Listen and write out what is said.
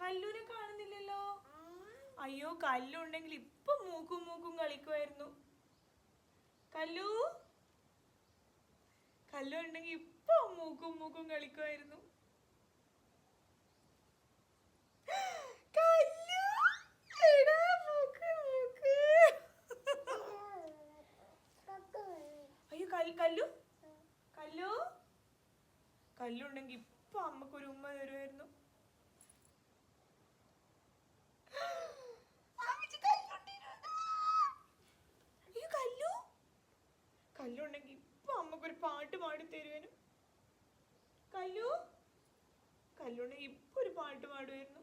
കല്ലുനെ കാണുന്നില്ലല്ലോ. അയ്യോ, കല്ലുണ്ടെങ്കിൽ ഇപ്പൊ മൂക്കും മൂക്കും കളിക്കുമായിരുന്നു. കല്ലു കല്ലുണ്ടെങ്കിൽ ഇപ്പൊ മൂക്കും മൂക്കും കളിക്കുമായിരുന്നു. അയ്യോ, കല്ലു കല്ലു കല്ലുണ്ടെങ്കിൽ ഇപ്പൊ അമ്മക്കൊരു ഉമ്മ തരുമായിരുന്നു. കല്ലുണ്ടെങ്കിൽ ഇപ്പൊ അമ്മക്കൊരു പാട്ട് പാടി തരുവാനും. കല്ലുണ്ടെങ്കിൽ ഇപ്പൊ ഒരു പാട്ട് പാടുമായിരുന്നു.